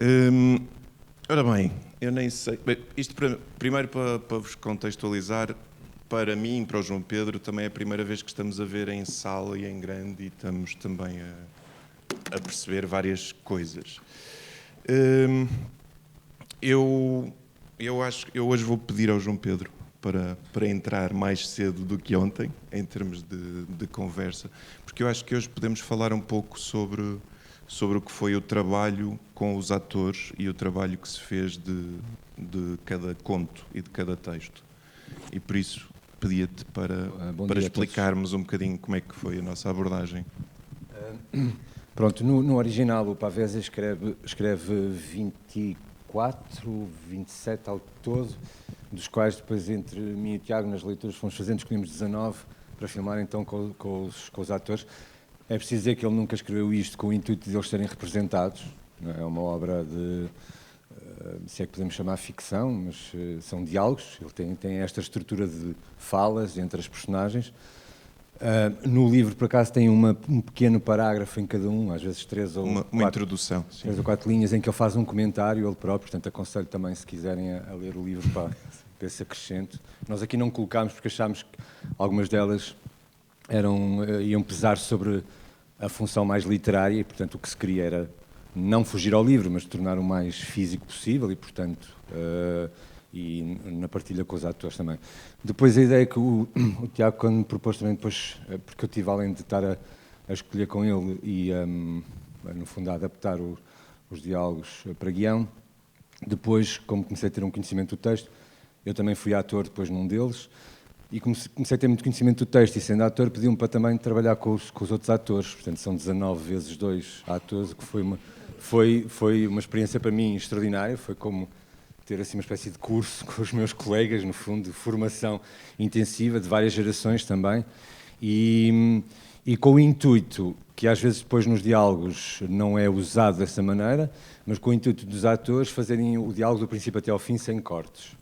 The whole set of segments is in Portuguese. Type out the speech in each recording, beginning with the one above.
Hum, Ora bem, eu nem sei. Bem, isto primeiro para vos contextualizar, para mim, para o João Pedro, também é a primeira vez que estamos a ver em sala e em grande e estamos também a perceber várias coisas. Hum, eu acho que eu hoje vou pedir ao João Pedro para entrar mais cedo do que ontem, em termos de conversa, porque eu acho que hoje podemos falar um pouco sobre o que foi o trabalho com os atores e o trabalho que se fez de cada conto e de cada texto. E por isso pedia-te para explicarmos um bocadinho como é que foi a nossa abordagem. Pronto, no original o Pavese escreve 24, 27 ao todo, dos quais depois entre mim e o Tiago nas leituras fomos fazendo, escolhemos 19 para filmar então com os atores. É preciso dizer que ele nunca escreveu isto com o intuito de eles serem representados, não é uma obra de, se é que podemos chamar ficção, mas são diálogos, ele tem esta estrutura de falas entre as personagens. No livro, por acaso, tem um pequeno parágrafo em cada um, às vezes uma introdução, sim. 3 ou 4 linhas, em que ele faz um comentário, ele próprio, portanto aconselho também, se quiserem, a ler o livro para esse acrescento. Nós aqui não colocámos porque achámos que algumas delas iam pesar sobre a função mais literária e, portanto, o que se queria era não fugir ao livro, mas tornar o mais físico possível e, portanto, e na partilha com os atores também. Depois a ideia que o Tiago, quando me propôs também depois, porque eu tive além de estar a escolher com ele e, no fundo, a adaptar os diálogos para guião, depois, como comecei a ter um conhecimento do texto, eu também fui ator depois num deles, e comecei a ter muito conhecimento do texto, e sendo ator pediu-me para também trabalhar com os outros atores, portanto são 19 vezes 2 atores, o que foi uma experiência para mim extraordinária, foi como ter assim uma espécie de curso com os meus colegas, no fundo, de formação intensiva, de várias gerações também, e com o intuito, que às vezes depois nos diálogos não é usado dessa maneira, mas com o intuito dos atores fazerem o diálogo do princípio até ao fim sem cortes.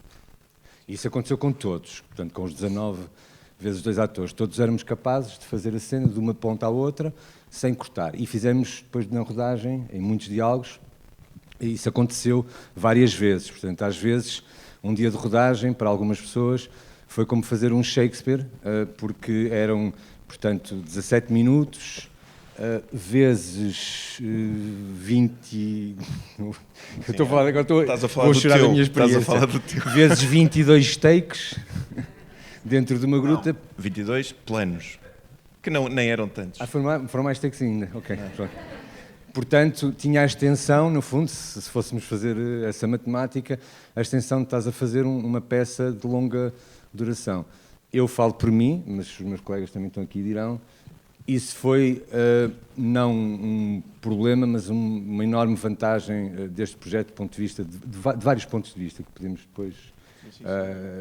Isso aconteceu com todos, portanto, com os 19 vezes 2 atores. Todos éramos capazes de fazer a cena de uma ponta à outra, sem cortar. E fizemos, depois na rodagem, em muitos diálogos, e isso aconteceu várias vezes. Portanto, às vezes, um dia de rodagem, para algumas pessoas, foi como fazer um Shakespeare, porque eram, portanto, 17 minutos... vezes 20... Eu estou a falar agora, vou chorar da minha experiência. Estás a falar do teu. Vezes 22 takes dentro de uma gruta. Não, 22 planos, que nem eram tantos. Foram mais takes ainda, ok. Portanto, tinha a extensão, no fundo, se fôssemos fazer essa matemática, a extensão de estás a fazer uma peça de longa duração. Eu falo por mim, mas os meus colegas também estão aqui e dirão. Isso foi não um problema, mas uma enorme vantagem deste projeto, do ponto de vista de vários pontos de vista que podemos depois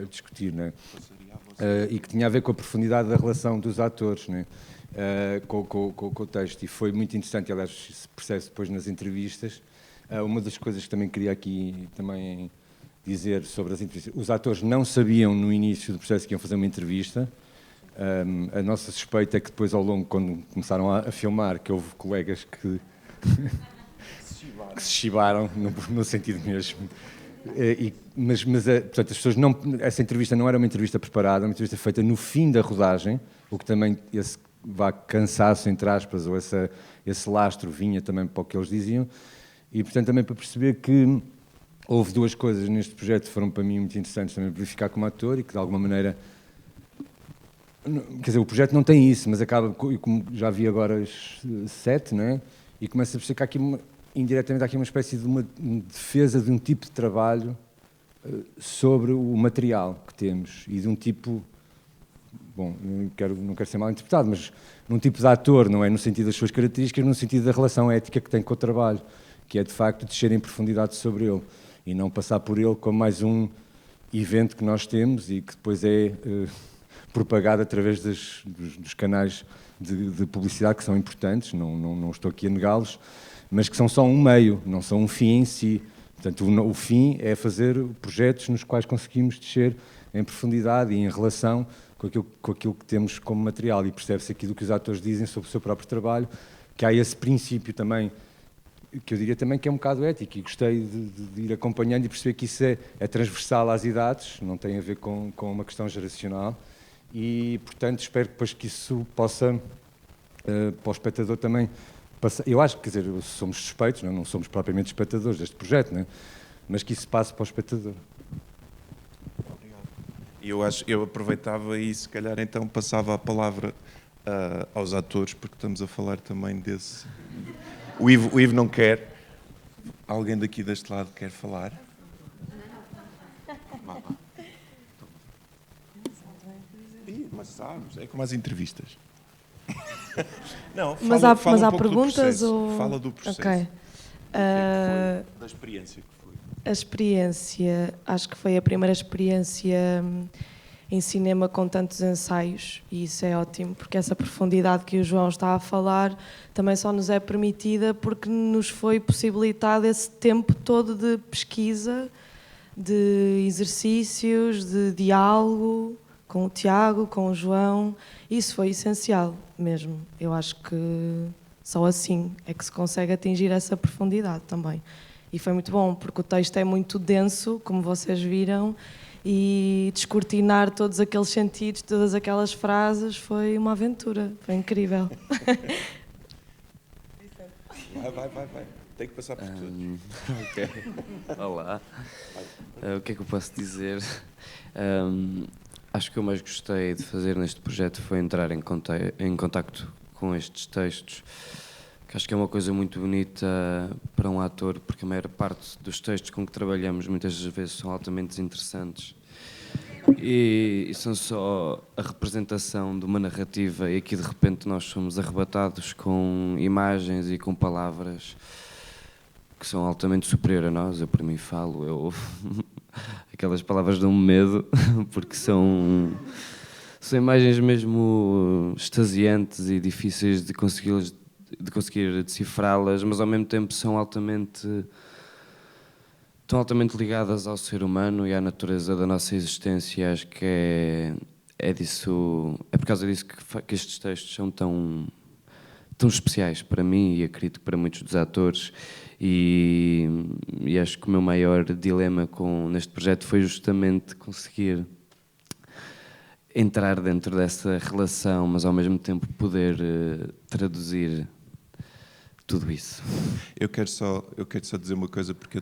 discutir, né? E que tinha a ver com a profundidade da relação dos atores, né? Com o texto. E foi muito interessante, aliás, se percebe depois nas entrevistas. Uma das coisas que também queria aqui também dizer sobre as entrevistas, os atores não sabiam no início do processo que iam fazer uma entrevista. A nossa suspeita é que depois, ao longo, quando começaram a filmar, que houve colegas que se chibaram, no sentido mesmo. Mas portanto, as pessoas essa entrevista não era uma entrevista preparada, uma entrevista feita no fim da rodagem, o que também esse cansaço, entre aspas, ou esse lastro vinha também para o que eles diziam. E, portanto, também para perceber que houve 2 coisas neste projeto que foram para mim muito interessantes também verificar como ator e que, de alguma maneira... Quer dizer, o projeto não tem isso, mas acaba, como já vi agora os 7, não é? E começa a perceber que há aqui, indiretamente, há aqui uma espécie de uma defesa de um tipo de trabalho sobre o material que temos e de um tipo, bom, não quero ser mal interpretado, mas num tipo de ator, não é no sentido das suas características, no sentido da relação ética que tem com o trabalho, que é, de facto, descer em profundidade sobre ele e não passar por ele como mais um evento que nós temos e que depois é... propagado através dos canais de publicidade que são importantes, não estou aqui a negá-los, mas que são só um meio, não são um fim em si. Portanto, o fim é fazer projetos nos quais conseguimos descer em profundidade e em relação com aquilo que temos como material. E percebe-se aqui do que os atores dizem sobre o seu próprio trabalho, que há esse princípio também que eu diria também que é um bocado ético, e gostei de ir acompanhando e perceber que isso é transversal às idades, não tem a ver com uma questão geracional, e portanto espero depois que isso possa, para o espectador também, passar. Eu acho que, quer dizer, somos suspeitos, não somos propriamente espectadores deste projeto, não é? Mas que isso passe para o espectador. Eu aproveitava e se calhar então passava a palavra aos atores, porque estamos a falar também desse... O Ivo não quer. Alguém daqui deste lado quer falar? Mas sabes, é como as entrevistas. Não, Mas há pouco perguntas ou... Fala do processo. Ok. Da experiência que foi. A experiência, acho que foi a primeira experiência em cinema com tantos ensaios, e isso é ótimo, porque essa profundidade que o João está a falar também só nos é permitida porque nos foi possibilitado esse tempo todo de pesquisa, de exercícios, de diálogo com o Tiago, com o João. Isso foi essencial mesmo. Eu acho que só assim é que se consegue atingir essa profundidade também. E foi muito bom, porque o texto é muito denso, como vocês viram, e descortinar todos aqueles sentidos, todas aquelas frases, foi uma aventura, foi incrível. Vai. Tem que passar por tudo. Ok. Olá. O que é que eu posso dizer? Acho que o que eu mais gostei de fazer neste projeto foi entrar em contacto com estes textos, que acho que é uma coisa muito bonita para um ator, porque a maior parte dos textos com que trabalhamos muitas vezes são altamente desinteressantes e são só a representação de uma narrativa, e aqui de repente nós somos arrebatados com imagens e com palavras que são altamente superiores a nós. Eu por mim falo, aquelas palavras dão-me medo, porque são imagens mesmo extasiantes e difíceis de conseguir decifrá-las, mas ao mesmo tempo estão altamente ligadas ao ser humano e à natureza da nossa existência. Acho que é por causa disso que estes textos são tão especiais para mim, e acredito que para muitos dos atores, e acho que o meu maior dilema neste projeto foi justamente conseguir entrar dentro dessa relação, mas ao mesmo tempo poder traduzir tudo isso. Eu quero só dizer uma coisa, porque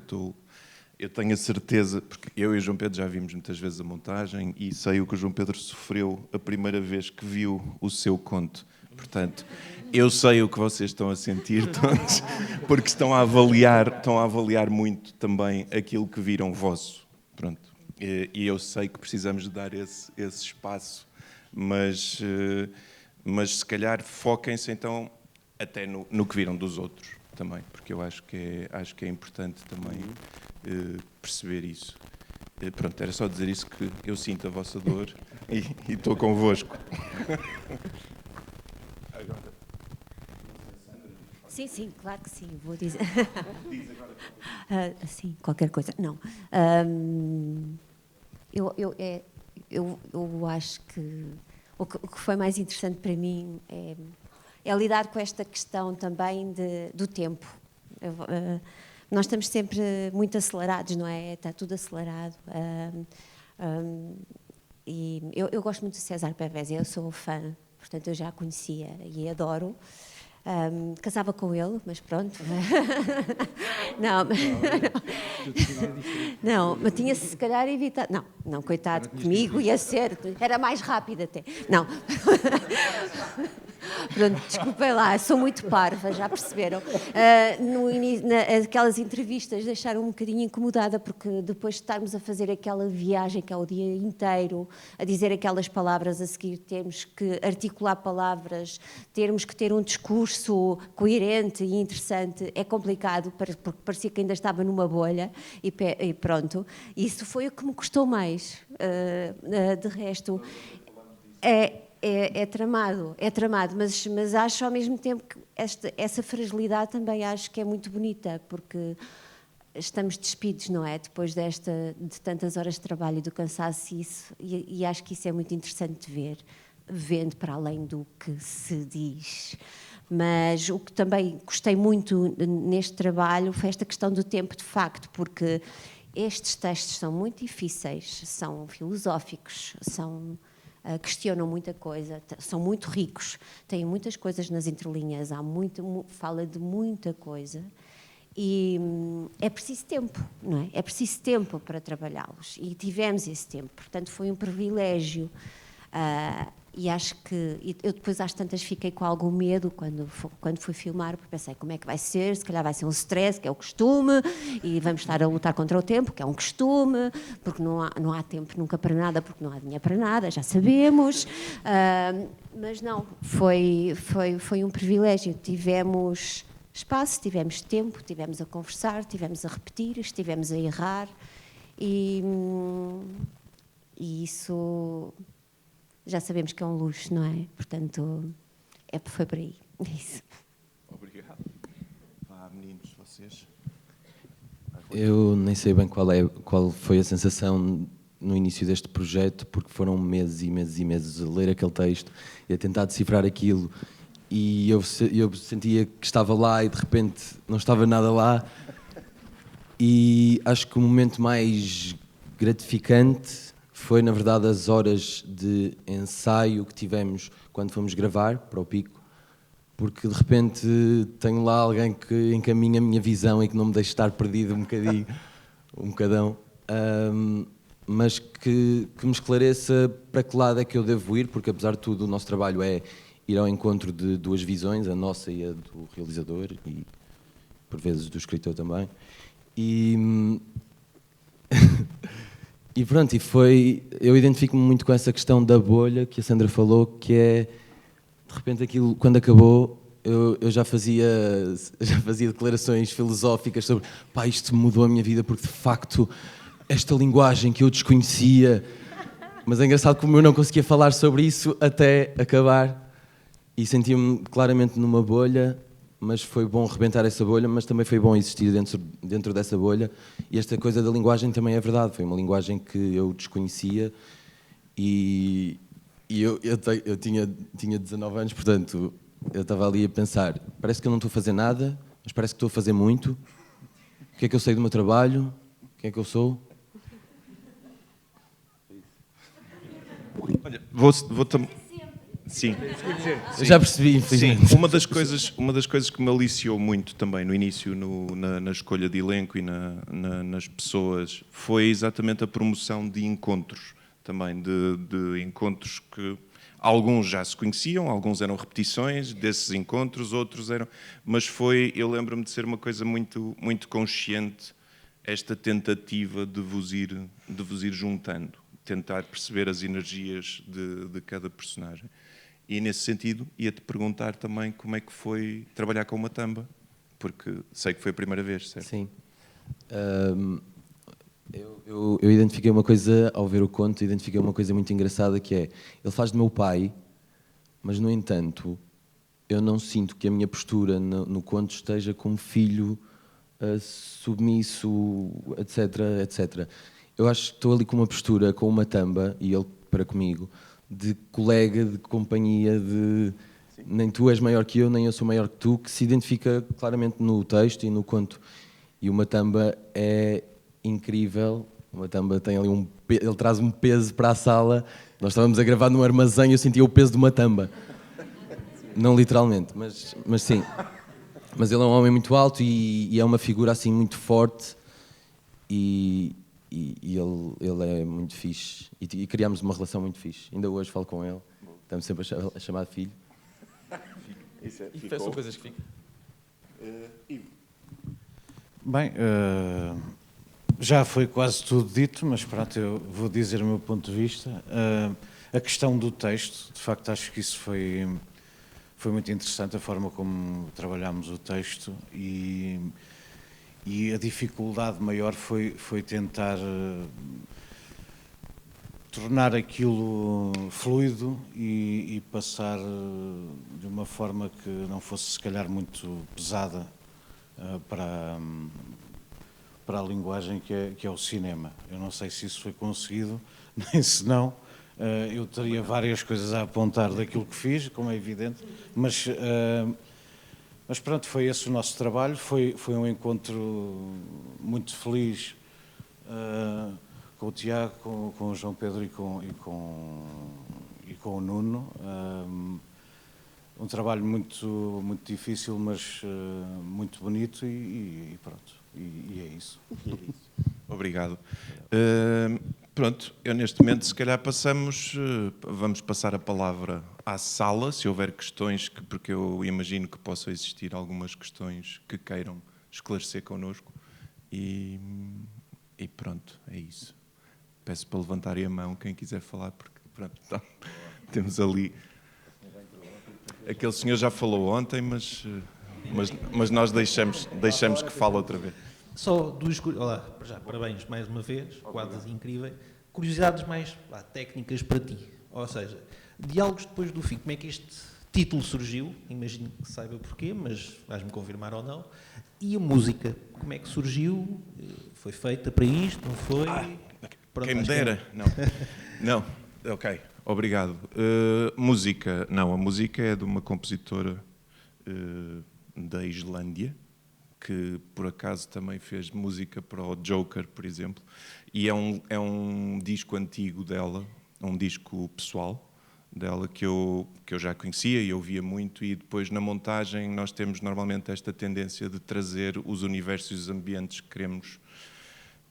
eu tenho a certeza, porque eu e o João Pedro já vimos muitas vezes a montagem e sei o que o João Pedro sofreu a primeira vez que viu o seu conto. Portanto, eu sei o que vocês estão a sentir todos, porque estão a avaliar muito também aquilo que viram vosso. Pronto. E eu sei que precisamos de dar esse espaço, mas se calhar foquem-se então até no que viram dos outros também, porque eu acho que é importante também perceber isso. Pronto, era só dizer isso, que eu sinto a vossa dor e estou convosco. Sim, claro que sim, vou dizer. Sim, qualquer coisa. Não. Eu acho que o que foi mais interessante para mim é lidar com esta questão também do tempo. Nós estamos sempre muito acelerados, não é? Está tudo acelerado. E eu gosto muito de César Pevese, eu sou fã, portanto eu já a conhecia e adoro. Casava com ele, mas pronto. Não, mas tinha-se se calhar evitado. Não, coitado, comigo ia ser, era mais rápido até. Não. Pronto, desculpem lá, sou muito parva, já perceberam. Aquelas entrevistas deixaram um bocadinho incomodada, porque depois de estarmos a fazer aquela viagem que é o dia inteiro, a dizer aquelas palavras, a seguir termos que articular palavras, termos que ter um discurso coerente e interessante, é complicado, porque parecia que ainda estava numa bolha e pronto. Isso foi o que me custou mais. De resto, é tramado, mas acho ao mesmo tempo que essa fragilidade também acho que é muito bonita, porque estamos despidos, não é? Depois de tantas horas de trabalho e do cansaço, e acho que isso é muito interessante de ver, vendo para além do que se diz. Mas o que também gostei muito neste trabalho foi esta questão do tempo, de facto, porque estes textos são muito difíceis, são filosóficos, questionam muita coisa, são muito ricos, têm muitas coisas nas entrelinhas, fala de muita coisa e é preciso tempo, não é? É preciso tempo para trabalhá-los e tivemos esse tempo, portanto foi um privilégio. E acho que eu depois às tantas fiquei com algum medo quando fui filmar, porque pensei como é que vai ser, se calhar vai ser um stress, que é o costume, e vamos estar a lutar contra o tempo, que é um costume, porque não há tempo nunca para nada, porque não há dinheiro para nada, já sabemos. Mas não, foi um privilégio. Tivemos espaço, tivemos tempo, tivemos a conversar, tivemos a repetir, estivemos a errar, e isso... já sabemos que é um luxo, não é? Portanto, foi por aí. É isso. Obrigado. Meninos, vocês? Eu nem sei bem qual foi a sensação no início deste projeto, porque foram meses e meses e meses a ler aquele texto e a tentar decifrar aquilo, e eu sentia que estava lá e de repente não estava nada lá, e acho que o momento mais gratificante foi, na verdade, as horas de ensaio que tivemos quando fomos gravar para o Pico, porque de repente tenho lá alguém que encaminha a minha visão e que não me deixa estar perdido um bocadão, mas que me esclareça para que lado é que eu devo ir, porque apesar de tudo o nosso trabalho é ir ao encontro de duas visões, a nossa e a do realizador, e por vezes do escritor também. E pronto, eu identifico-me muito com essa questão da bolha que a Sandra falou, que é, de repente aquilo, quando acabou, eu já fazia declarações filosóficas sobre, isto mudou a minha vida, porque de facto, esta linguagem que eu desconhecia, mas é engraçado como eu não conseguia falar sobre isso até acabar, e sentia-me claramente numa bolha, mas foi bom rebentar essa bolha, mas também foi bom existir dentro dessa bolha. E esta coisa da linguagem também é verdade, foi uma linguagem que eu desconhecia e eu tinha 19 anos, portanto, eu estava ali a pensar, parece que eu não estou a fazer nada, mas parece que estou a fazer muito. O que é que eu sei do meu trabalho? Quem é que eu sou? Olha, vou sim. Eu já percebi, infelizmente. Sim, uma das coisas que me aliciou muito também no início, na escolha de elenco e nas pessoas, foi exatamente a promoção de encontros, também de encontros que alguns já se conheciam, alguns eram repetições desses encontros, outros eram... Mas eu lembro-me de ser uma coisa muito, muito consciente, esta tentativa de vos ir juntando, tentar perceber as energias de cada personagem. E nesse sentido, ia-te perguntar também como é que foi trabalhar com uma Tamba, porque sei que foi a primeira vez, certo? Sim. Eu identifiquei uma coisa, ao ver o conto, identifiquei uma coisa muito engraçada, que é, ele faz de meu pai, mas no entanto, eu não sinto que a minha postura no conto esteja como filho submisso, etc, etc. Eu acho que estou ali com uma postura, com uma Tamba, e ele para comigo, de colega, de companhia, nem tu és maior que eu, nem eu sou maior que tu, que se identifica claramente no texto e no conto. E o Matamba é incrível, o Matamba tem ali ele traz um peso para a sala. Nós estávamos a gravar num armazém e eu sentia o peso do Matamba. Não literalmente, mas sim. Mas ele é um homem muito alto e é uma figura assim muito forte e ele é muito fixe e criámos uma relação muito fixe. Ainda hoje falo com ele, estamos sempre a chamar de filho. São coisas que ficam. Bem, já foi quase tudo dito, mas pronto, eu vou dizer o meu ponto de vista. A questão do texto, de facto acho que isso foi muito interessante, a forma como trabalhámos o texto e a dificuldade maior foi tentar tornar aquilo fluido e passar de uma forma que não fosse se calhar muito pesada para a linguagem que é o cinema. Eu não sei se isso foi conseguido, nem se não. Eu teria várias coisas a apontar daquilo que fiz, como é evidente, mas Mas pronto, foi esse o nosso trabalho, foi um encontro muito feliz com o Tiago, com o João Pedro e com o Nuno. Um trabalho muito difícil, mas muito bonito e pronto, e é isso. Obrigado. Pronto, eu neste momento se calhar vamos passar a palavra à sala, se houver questões, porque eu imagino que possam existir algumas questões que queiram esclarecer connosco. E pronto, é isso. Peço para levantarem a mão quem quiser falar, porque pronto, então, temos ali... Aquele senhor já falou ontem, mas nós deixamos que fale outra vez. Só duas... Olá, já, parabéns mais uma vez, quadros incríveis. Curiosidades mais técnicas para ti. Ou seja, Diálogos depois do fim. Como é que este título surgiu? Imagino que saiba porquê, mas vais-me confirmar ou não. E a música, como é que surgiu? Foi feita para isto? Não foi? Quem me dera. Não, ok. Obrigado. Música. Não, a música é de uma compositora da Islândia, que por acaso também fez música para o Joker, por exemplo, e é um disco antigo dela, um disco pessoal dela que eu já conhecia e ouvia muito, e depois na montagem nós temos normalmente esta tendência de trazer os universos e os ambientes que queremos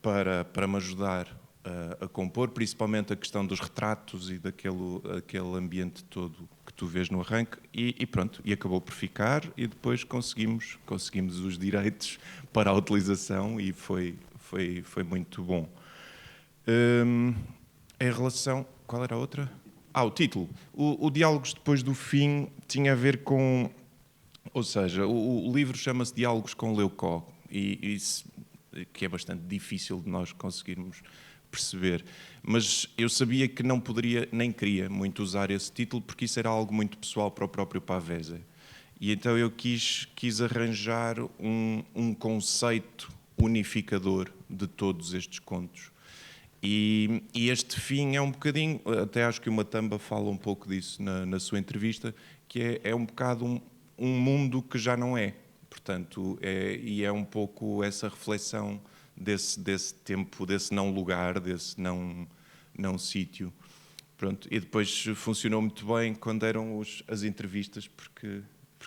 para me ajudar a compor, principalmente a questão dos retratos e daquele ambiente todo que tu vês no arranque, e pronto, e acabou por ficar, e depois conseguimos os direitos para a utilização e foi muito bom. Em relação... Qual era a outra? O título. O Diálogos depois do fim tinha a ver com... Ou seja, o livro chama-se Diálogos com Leucó, e isso, que é bastante difícil de nós conseguirmos perceber, mas eu sabia que não poderia, nem queria muito usar esse título, porque isso era algo muito pessoal para o próprio Pavese. E então eu quis arranjar um conceito unificador de todos estes contos. E este fim é um bocadinho, até acho que o Matamba fala um pouco disso na sua entrevista, que é um bocado um mundo que já não é. Portanto, é um pouco essa reflexão desse tempo, desse não lugar, desse não sítio. Pronto, e depois funcionou muito bem quando eram as entrevistas, porque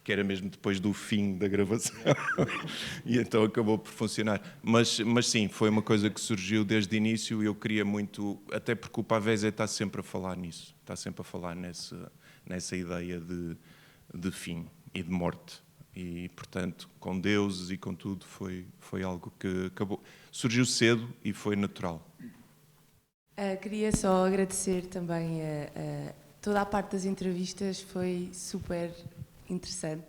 era mesmo depois do fim da gravação. E então acabou por funcionar. Mas sim, foi uma coisa que surgiu desde o início, e eu queria muito, até porque o Pavese está sempre a falar nisso, está sempre a falar nessa ideia de fim e de morte. E, portanto, com deuses e com tudo, foi algo que acabou. Surgiu cedo e foi natural. Queria só agradecer também toda a parte das entrevistas, foi super interessante.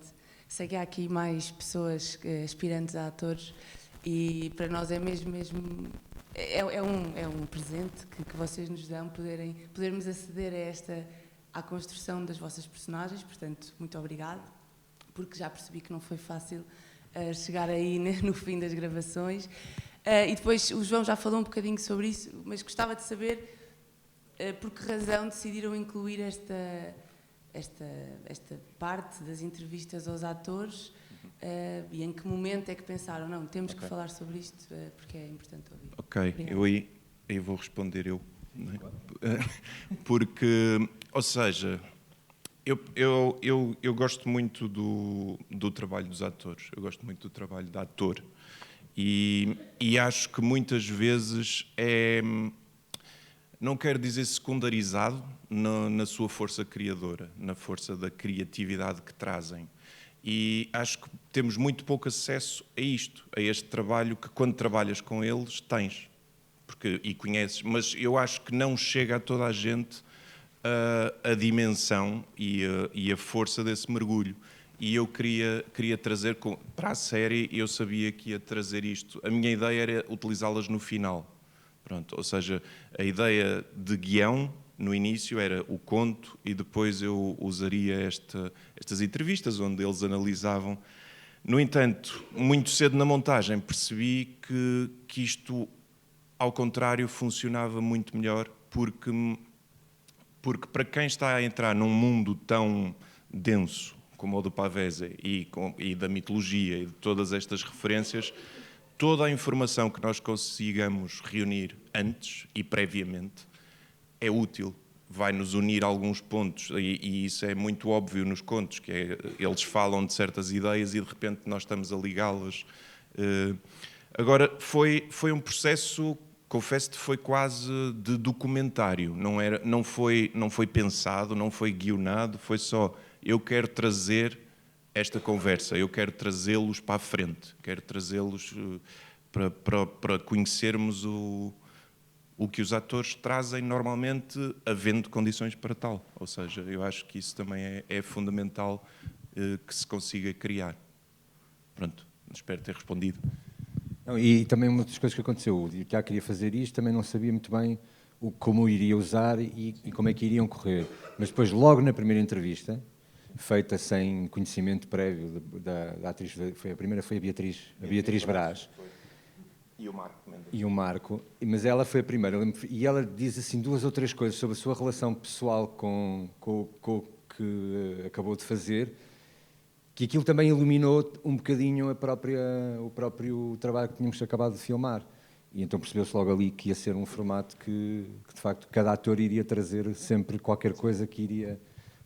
Sei que há aqui mais pessoas aspirantes a atores e para nós é mesmo é um presente que vocês nos dão, podermos aceder à construção das vossas personagens, portanto, muito obrigado, porque já percebi que não foi fácil chegar aí no fim das gravações. E depois o João já falou um bocadinho sobre isso, mas gostava de saber por que razão decidiram incluir esta parte das entrevistas aos atores e em que momento é que pensaram, não, temos que falar sobre isto porque é importante ouvir. Ok, obrigado. eu vou responder eu. Não é? Porque, ou seja... Eu gosto muito do trabalho dos atores, eu gosto muito do trabalho de ator e acho que muitas vezes não quero dizer secundarizado na sua força criadora, na força da criatividade que trazem. E acho que temos muito pouco acesso a isto, a este trabalho que quando trabalhas com eles tens e conheces, mas eu acho que não chega a toda a gente a dimensão e a força desse mergulho. E eu queria trazer para a série, eu sabia que ia trazer isto. A minha ideia era utilizá-las no final. Pronto, ou seja, a ideia de guião no início era o conto e depois eu usaria estas entrevistas onde eles analisavam. No entanto, muito cedo na montagem percebi que isto, ao contrário, funcionava muito melhor porque para quem está a entrar num mundo tão denso como o do Pavese e da mitologia e de todas estas referências, toda a informação que nós consigamos reunir antes e previamente é útil. Vai-nos unir alguns pontos, e isso é muito óbvio nos contos, que é, eles falam de certas ideias e de repente nós estamos a ligá-las. Agora, foi um processo, confesso-te, foi quase de documentário, não foi pensado, não foi guionado, foi só, eu quero trazer esta conversa, eu quero trazê-los para a frente, quero trazê-los para conhecermos o que os atores trazem normalmente, havendo condições para tal. Ou seja, eu acho que isso também é fundamental que se consiga criar. Pronto, espero ter respondido. Não, e também uma das coisas que aconteceu, que já queria fazer isto, também não sabia muito bem como iria usar e como é que iriam correr. Mas depois, logo na primeira entrevista, feita sem conhecimento prévio da atriz, a primeira foi a Beatriz Braz. E o Marco, mas ela foi a primeira, e ela diz assim 2 ou 3 coisas sobre a sua relação pessoal com o que acabou de fazer, que aquilo também iluminou um bocadinho o próprio trabalho que tínhamos acabado de filmar. E então percebeu-se logo ali que ia ser um formato que de facto, cada ator iria trazer sempre qualquer coisa que iria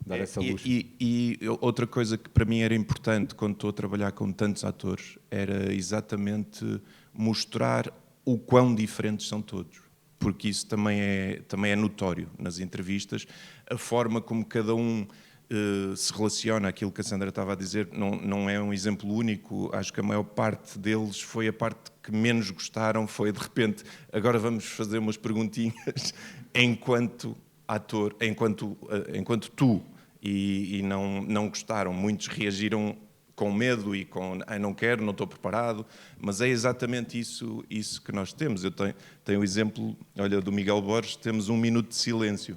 dar essa luz. E outra coisa que para mim era importante quando estou a trabalhar com tantos atores era exatamente mostrar o quão diferentes são todos, porque isso também é notório nas entrevistas, a forma como cada um se relaciona, aquilo que a Sandra estava a dizer, não é um exemplo único, acho que a maior parte deles foi a parte que menos gostaram, foi de repente, agora vamos fazer umas perguntinhas enquanto ator, enquanto tu, e não gostaram, muitos reagiram com medo e com não quero, não estou preparado, mas é exatamente isso que nós temos. Eu tenho o exemplo, olha, do Miguel Borges, temos 1 minuto de silêncio.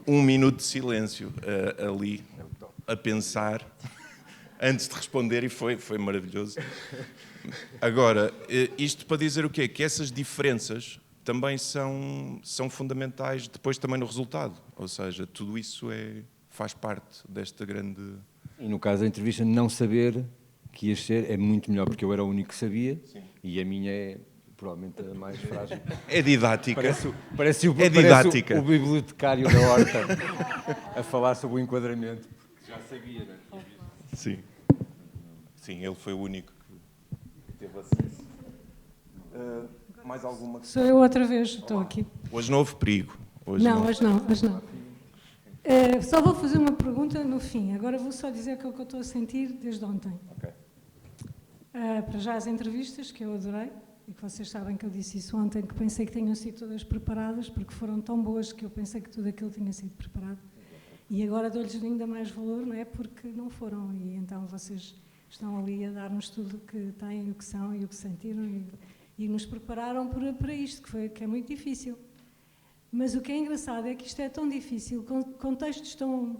1 minuto de silêncio ali, a pensar, antes de responder, e foi maravilhoso. Agora, isto para dizer o quê? Que essas diferenças também são fundamentais depois também no resultado. Ou seja, tudo isso faz parte desta grande... E no caso da entrevista, não saber que ias ser é muito melhor, porque eu era o único que sabia. Sim. E a minha é provavelmente a mais frágil. É didática. Parece o bibliotecário da Horta a falar sobre o enquadramento. Já sabia, não é? Sim. Sim, ele foi o único que teve acesso. Mais alguma? Sou eu outra vez, estou aqui. Hoje não houve perigo. Hoje não. Só vou fazer uma pergunta no fim. Agora vou só dizer aquilo que eu estou a sentir desde ontem. Okay. Para já as entrevistas, que eu adorei, e que vocês sabem que eu disse isso ontem, que pensei que tinham sido todas preparadas, porque foram tão boas que eu pensei que tudo aquilo tinha sido preparado. E agora dou-lhes ainda mais valor, não é? Porque não foram. E então vocês estão ali a dar-nos tudo o que têm, o que são e o que sentiram e nos prepararam para isto, que é muito difícil. Mas o que é engraçado é que isto é tão difícil, com textos tão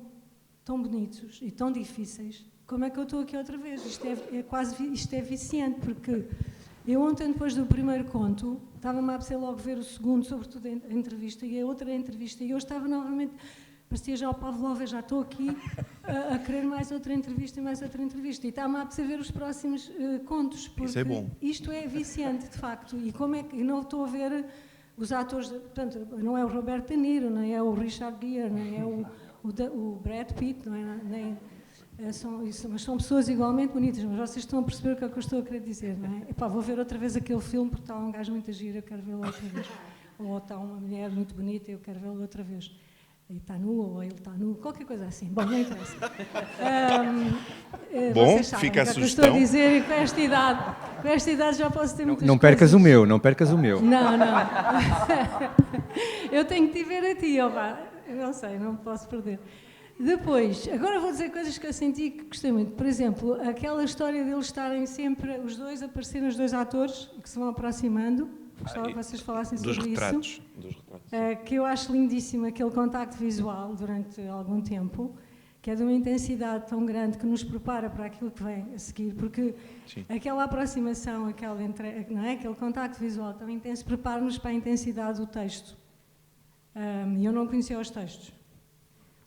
bonitos e tão difíceis, como é que eu estou aqui outra vez? Isto é viciante, porque eu ontem, depois do primeiro conto, estava-me a apetecer logo ver o segundo, sobretudo a entrevista, e a outra entrevista, e eu estava novamente, parecia já o Pavlov, já estou aqui a querer mais outra entrevista e mais outra entrevista, e estava-me a apetecer ver os próximos contos, porque isso é bom. Isto é viciante, de facto, e como é que não estou a ver... Os atores, portanto, não é o Robert De Niro, nem é o Richard Gere, nem é o Brad Pitt, não é, mas são pessoas igualmente bonitas, mas vocês estão a perceber o que é que eu estou a querer dizer, não é? Epá, vou ver outra vez aquele filme porque está um gajo muito giro, eu quero vê-lo outra vez. Ou está uma mulher muito bonita, eu quero vê-lo outra vez. E está nu, ou ele está nu, qualquer coisa assim. Bom, não interessa. Bom, fica a sugestão. Estou a dizer, e com esta idade já posso ter muitas Não percas coisas. Não percas o meu. Não. Eu tenho que te ver a ti, opa. Eu não sei, não posso perder. Depois, agora vou dizer coisas que eu senti que gostei muito. Por exemplo, aquela história deles estarem sempre, os dois, aparecerem os dois atores, que se vão aproximando. Gostava que vocês falassem sobre isso. Dos retratos. Que eu acho lindíssimo aquele contacto visual durante algum tempo, que é de uma intensidade tão grande que nos prepara para aquilo que vem a seguir, porque sim, aquela aproximação, não é? Aquele contacto visual tão intenso prepara-nos para a intensidade do texto. E eu não conhecia os textos.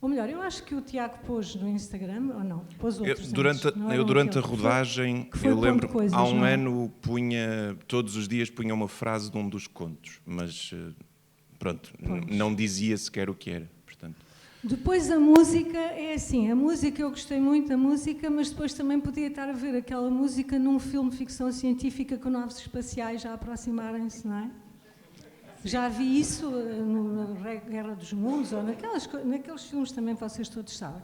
Ou melhor, eu acho que o Tiago pôs no Instagram, ou não? Pôs outros Durante a rodagem, eu lembro, coisas, há um não é? ano, todos os dias punha uma frase de um dos contos, mas pronto, não dizia sequer o que era, portanto. Depois a música é assim, a música, eu gostei muito da música, mas depois também podia estar a ver aquela música num filme de ficção científica com naves espaciais já a aproximarem-se, não é? Já vi isso na Guerra dos Mundos, ou naqueles filmes também, vocês todos sabem.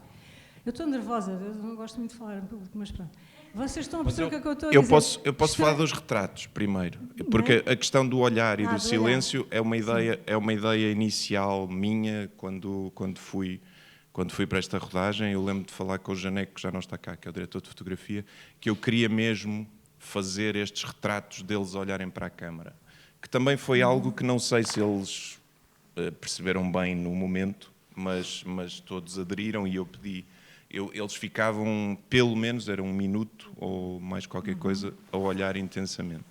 Eu estou nervosa, eu não gosto muito de falar em público, mas pronto. Vocês estão a perceber o que é que eu estou a dizer? Eu posso falar dos retratos primeiro, porque a questão do olhar e do silêncio é uma ideia inicial minha quando fui para esta rodagem. Eu lembro de falar com o Janeco, que já não está cá, que é o diretor de fotografia, que eu queria mesmo fazer estes retratos deles olharem para a câmara. Que também foi algo que não sei se eles perceberam bem no momento, mas todos aderiram e eu pedi. Eles ficavam, pelo menos, era 1 minuto ou mais qualquer coisa, a olhar intensamente.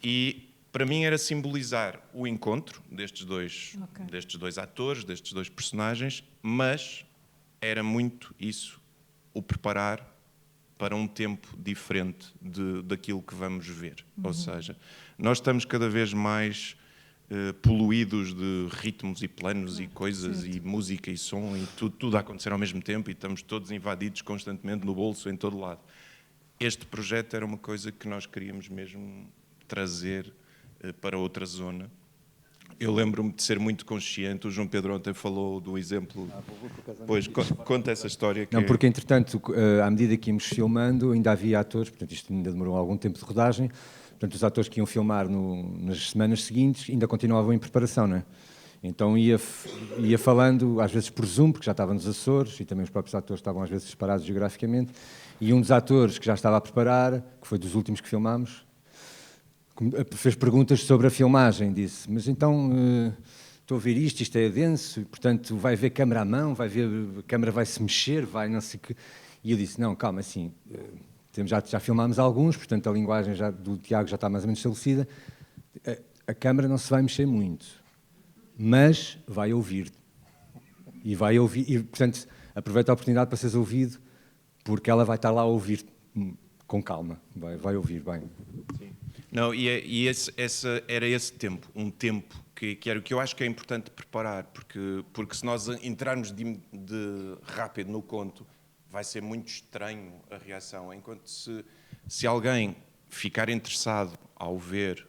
E para mim era simbolizar o encontro destes dois atores, destes dois personagens, mas era muito isso, o preparar para um tempo diferente daquilo que vamos ver. Ou seja, nós estamos cada vez mais poluídos de ritmos e planos e coisas e música e som e tudo a acontecer ao mesmo tempo e estamos todos invadidos constantemente no bolso, em todo lado. Este projeto era uma coisa que nós queríamos mesmo trazer para outra zona. Eu lembro-me de ser muito consciente, o João Pedro ontem falou do exemplo, pois conta essa história. Não, porque entretanto, à medida que íamos filmando, ainda havia atores, portanto isto ainda demorou algum tempo de rodagem, portanto os atores que iam filmar nas semanas seguintes ainda continuavam em preparação, não é? Então ia falando, às vezes por Zoom, porque já estava nos Açores, e também os próprios atores estavam às vezes separados geograficamente, e um dos atores que já estava a preparar, que foi dos últimos que filmámos, fez perguntas sobre a filmagem, disse, mas então estou a ver isto é denso, e, portanto vai ver câmara à mão, a câmara vai se mexer, vai não sei o quê. E eu disse, não, calma, assim, já filmámos alguns, portanto a linguagem do Tiago já está mais ou menos estabelecida, a câmara não se vai mexer muito, mas vai ouvir. E portanto aproveita a oportunidade para seres ouvido, porque ela vai estar lá a ouvir com calma, vai ouvir bem. Sim. Não, era esse tempo, um tempo que era o que eu acho que é importante preparar, porque se nós entrarmos de rápido no conto, vai ser muito estranho a reação, enquanto se alguém ficar interessado ao ver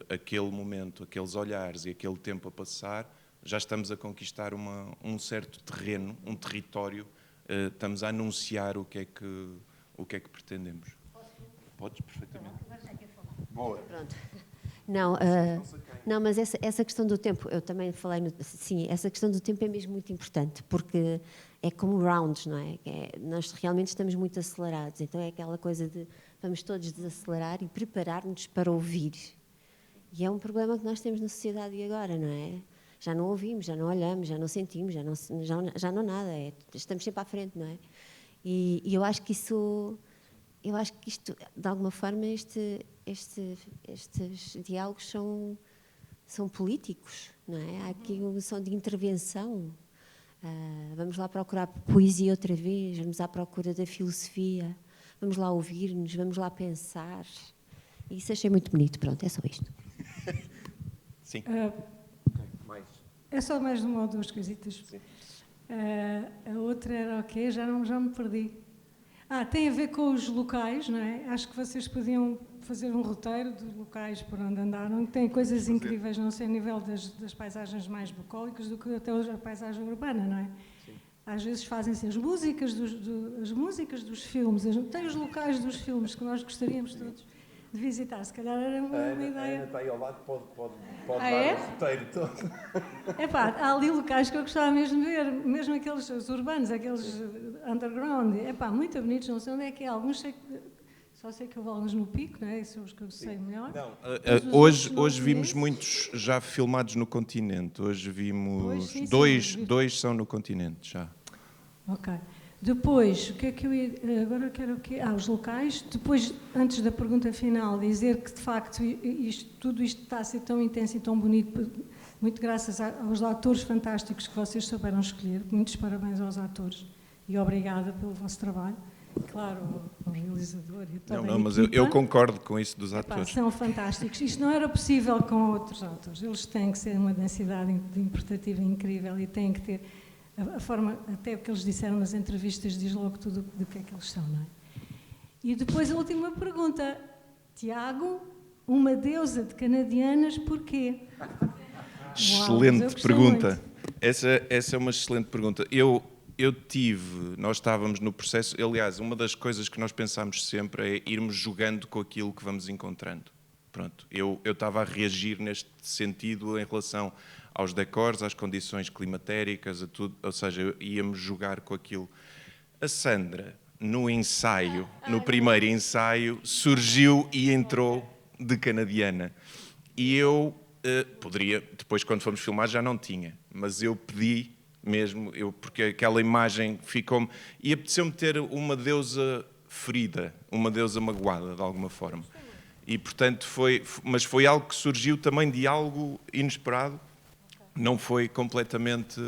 aquele momento, aqueles olhares e aquele tempo a passar, já estamos a conquistar um certo terreno, um território, estamos a anunciar o que é que pretendemos. Podes, perfeitamente. Boa. Pronto. Não, mas essa questão do tempo, eu também falei, sim, essa questão do tempo é mesmo muito importante, porque é como rounds, não é? Nós realmente estamos muito acelerados, então é aquela coisa de vamos todos desacelerar e preparar-nos para ouvir. E é um problema que nós temos na sociedade de agora, não é? Já não ouvimos, já não olhamos, já não sentimos, já não nada, estamos sempre à frente, não é? E eu acho que isto, de alguma forma, estes diálogos são políticos, não é? Há aqui uma noção de intervenção. Vamos lá procurar poesia outra vez, vamos à procura da filosofia, vamos lá ouvir-nos, vamos lá pensar. E isso achei muito bonito. Pronto, é só isto. Sim. É só mais uma ou duas coisitas. A outra era o quê? Já me perdi. Tem a ver com os locais, não é? Acho que vocês podiam fazer um roteiro dos locais por onde andaram, que tem coisas incríveis, não sei, a nível das paisagens mais bucólicas do que até a paisagem urbana, não é? Sim. Às vezes fazem-se as músicas dos filmes, tem os locais dos filmes que nós gostaríamos todos de visitar. Se calhar era uma ideia. A Ana está aí ao lado, pode dar é? o roteiro todo. Há ali locais que eu gostava mesmo de ver, mesmo aqueles urbanos, aqueles underground. Muito bonitos, não sei onde é que é. Alguns só sei que houve alguns no Pico, não é? São os que eu sei melhor. Não, hoje vimos muitos já filmados no continente. Hoje vimos dois são no continente já. Ok. Depois, o que é que eu ia... Agora quero o quê? Os locais. Depois, antes da pergunta final, dizer que, de facto, tudo isto está a ser tão intenso e tão bonito muito graças aos atores fantásticos que vocês souberam escolher. Muitos parabéns aos atores e obrigada pelo vosso trabalho. Claro, ao realizador e a toda a equipa. Mas eu concordo com isso dos atores. São fantásticos. Isto não era possível com outros atores. Eles têm que ser uma densidade interpretativa incrível e têm que ter a forma, até o que eles disseram nas entrevistas, diz logo tudo do que é que eles são, não é? E depois a última pergunta. Tiago, uma deusa de canadianas, porquê? Excelente pergunta. Essa é uma excelente pergunta. Nós estávamos no processo, aliás, uma das coisas que nós pensámos sempre é irmos jogando com aquilo que vamos encontrando. Pronto, eu estava a reagir neste sentido em relação aos decors, às condições climatéricas, a tudo, ou seja, íamos jogar com aquilo. A Sandra, no ensaio, no primeiro ensaio, surgiu e entrou de canadiana. E eu poderia, depois quando fomos filmar já não tinha, mas eu pedi mesmo, porque aquela imagem ficou-me... E apeteceu-me ter uma deusa ferida, uma deusa magoada, de alguma forma. E, portanto, mas foi algo que surgiu também de algo inesperado. Não foi completamente...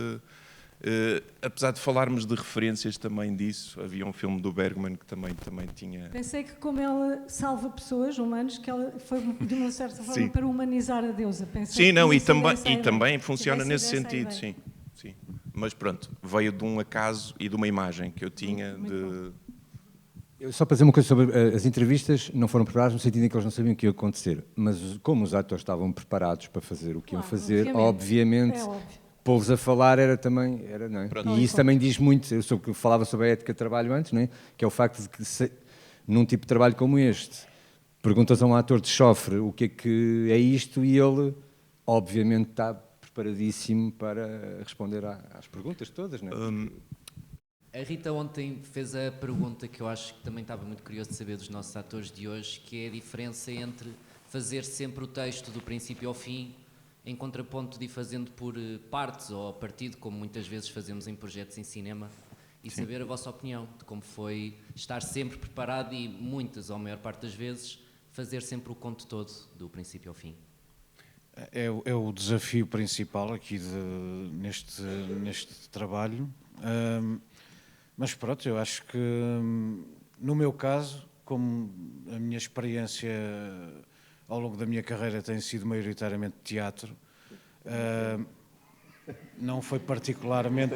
apesar de falarmos de referências também disso, havia um filme do Bergman que também tinha... Pensei que como ela salva pessoas, humanos, que ela foi de uma certa forma Sim. para humanizar a deusa. Sim, não, e também funciona nesse sentido, sim. Mas pronto, veio de um acaso e de uma imagem que eu tinha Só para dizer uma coisa sobre as entrevistas, não foram preparadas no sentido em que eles não sabiam o que ia acontecer, mas como os atores estavam preparados para fazer o que iam fazer, obviamente pô-los a falar era também, não é? E isso também diz muito, eu falava sobre a ética de trabalho antes, não é? Que é o facto de que num tipo de trabalho como este, perguntas a um ator de chofre o que é isto e ele obviamente está preparadíssimo para responder às perguntas todas, não é? A Rita ontem fez a pergunta que eu acho que também estava muito curioso de saber dos nossos atores de hoje, que é a diferença entre fazer sempre o texto do princípio ao fim, em contraponto de ir fazendo por partes ou a partido, como muitas vezes fazemos em projetos em cinema, e Sim. saber a vossa opinião de como foi estar sempre preparado e muitas, ou a maior parte das vezes, fazer sempre o conto todo, do princípio ao fim. É o desafio principal aqui neste trabalho. Mas pronto, eu acho que no meu caso, como a minha experiência ao longo da minha carreira tem sido maioritariamente teatro, não foi particularmente...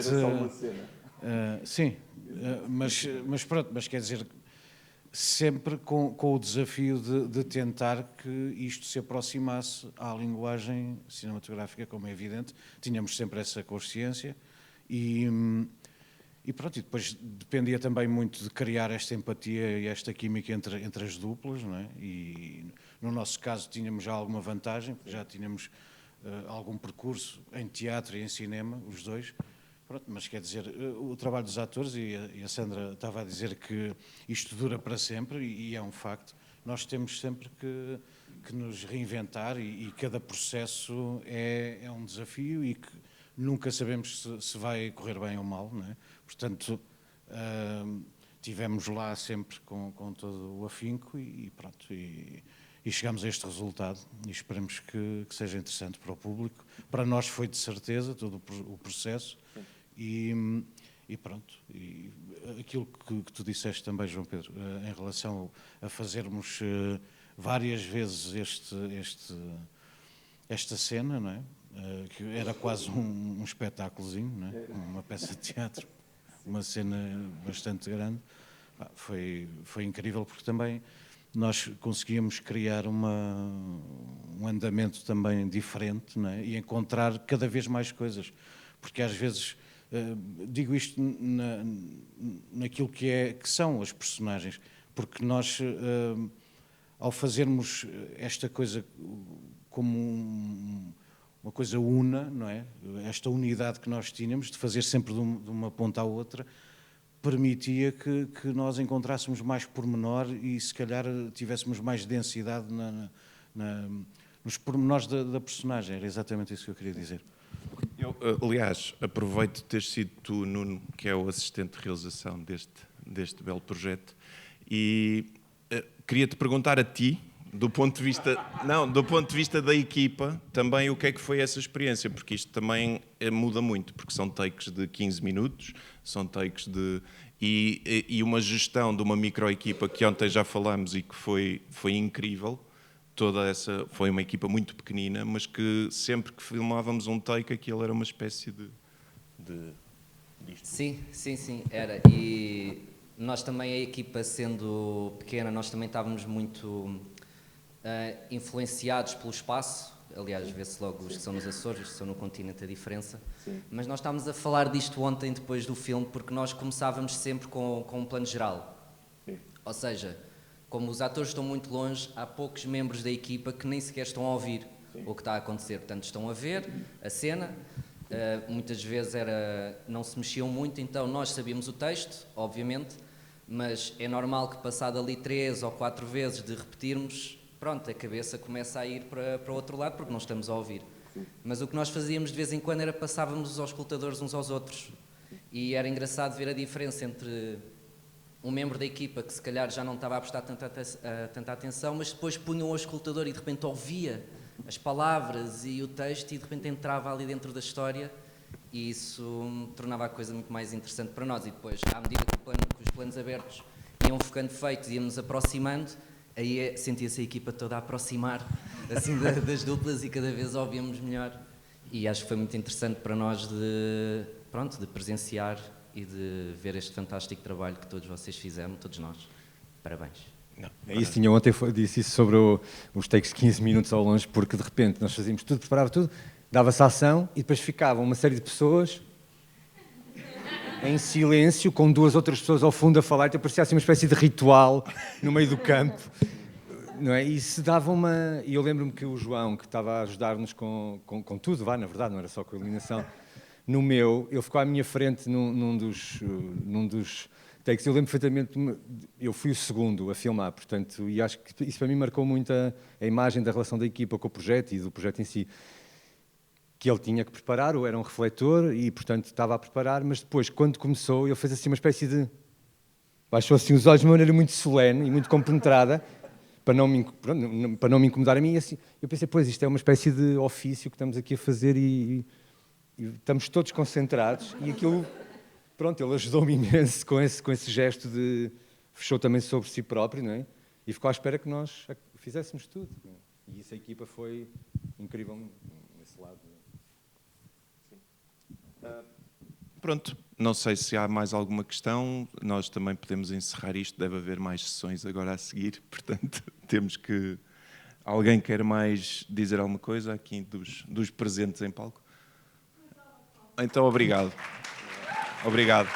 sim, mas pronto, mas quer dizer, sempre com o desafio de tentar que isto se aproximasse à linguagem cinematográfica, como é evidente, tínhamos sempre essa consciência e pronto, e depois dependia também muito de criar esta empatia e esta química entre as duplas, não é? E no nosso caso tínhamos já alguma vantagem, porque já tínhamos algum percurso em teatro e em cinema, os dois. Pronto, mas quer dizer, o trabalho dos atores, e a Sandra estava a dizer que isto dura para sempre, e é um facto, nós temos sempre que nos reinventar e cada processo é um desafio e que nunca sabemos se vai correr bem ou mal, não é? Portanto, tivemos lá sempre com todo o afinco e pronto, e chegamos a este resultado e esperamos que seja interessante para o público. Para nós foi de certeza todo o processo. E pronto, e aquilo que tu disseste também, João Pedro, em relação a fazermos várias vezes esta cena, não é? Que era quase um espetáculozinho, não é? Uma peça de teatro, uma cena bastante grande. Foi incrível porque também nós conseguíamos criar um andamento também diferente, não é? E encontrar cada vez mais coisas, porque às vezes... digo isto naquilo que são as personagens, porque nós, ao fazermos esta coisa como uma coisa una, não é? Esta unidade que nós tínhamos, de fazer sempre de uma ponta à outra, permitia que nós encontrássemos mais pormenor e se calhar tivéssemos mais densidade nos pormenores da personagem. Era exatamente isso que eu queria dizer. Aliás, aproveito de ter sido tu, Nuno, que é o assistente de realização deste belo projeto, e queria-te perguntar a ti, do ponto de vista, não, do ponto de vista da equipa, também o que é que foi essa experiência, porque isto também muda muito, porque são takes de 15 minutos, são takes de... E uma gestão de uma microequipa que ontem já falamos e que foi incrível. Toda essa foi uma equipa muito pequenina, mas que sempre que filmávamos um take, aquilo era uma espécie disto. Sim, era. E nós também, a equipa sendo pequena, nós também estávamos muito influenciados pelo espaço. Aliás, vê-se logo os que são nos Açores, os que são no continente, a diferença. Sim. Mas nós estávamos a falar disto ontem, depois do filme, porque nós começávamos sempre com um plano geral. Sim. Ou seja, como os atores estão muito longe, há poucos membros da equipa que nem sequer estão a ouvir o que está a acontecer. Portanto, estão a ver a cena, muitas vezes não se mexiam muito, então nós sabíamos o texto, obviamente, mas é normal que passado ali 3 ou 4 vezes de repetirmos, pronto, a cabeça começa a ir para o outro lado porque não estamos a ouvir. Mas o que nós fazíamos de vez em quando era passávamos os auscultadores uns aos outros. E era engraçado ver a diferença entre um membro da equipa que se calhar já não estava a prestar tanta atenção, mas depois punha o auscultador e de repente ouvia as palavras e o texto e de repente entrava ali dentro da história, e isso tornava a coisa muito mais interessante para nós. E depois, à medida que os planos abertos iam ficando feitos e íamos aproximando, aí sentia-se a equipa toda a aproximar assim, das duplas e cada vez ouvíamos melhor. E acho que foi muito interessante para nós de presenciar e de ver este fantástico trabalho que todos vocês fizeram, todos nós. Parabéns. Não, é isso, tinha ontem disse isso sobre os takes 15 minutos ao longe, porque de repente nós fazíamos tudo, preparava tudo, dava-se a ação e depois ficava uma série de pessoas em silêncio, com 2 outras pessoas ao fundo a falar, então parecia assim uma espécie de ritual no meio do campo, não é? E se dava uma... E eu lembro-me que o João, que estava a ajudar-nos com tudo, na verdade, não era só com a iluminação, ele ficou à minha frente num dos takes. Eu lembro perfeitamente, eu fui o segundo a filmar, portanto, e acho que isso para mim marcou muito a imagem da relação da equipa com o projeto e do projeto em si. Que ele tinha que preparar, ou era um refletor, e portanto estava a preparar, mas depois, quando começou, ele fez assim uma espécie de... baixou assim os olhos de uma maneira muito solene e muito compenetrada, para não me incomodar a mim, e assim, eu pensei, pois, isto é uma espécie de ofício que estamos aqui a fazer e estamos todos concentrados, e aquilo, pronto, ele ajudou-me imenso com esse gesto de... fechou também sobre si próprio, não é? E ficou à espera que nós fizéssemos tudo. Não é? E isso, a equipa foi incrível nesse lado. Pronto, não sei se há mais alguma questão, nós também podemos encerrar isto, deve haver mais sessões agora a seguir, portanto, temos que... Alguém quer mais dizer alguma coisa aqui dos presentes em palco? Então, obrigado. Obrigado.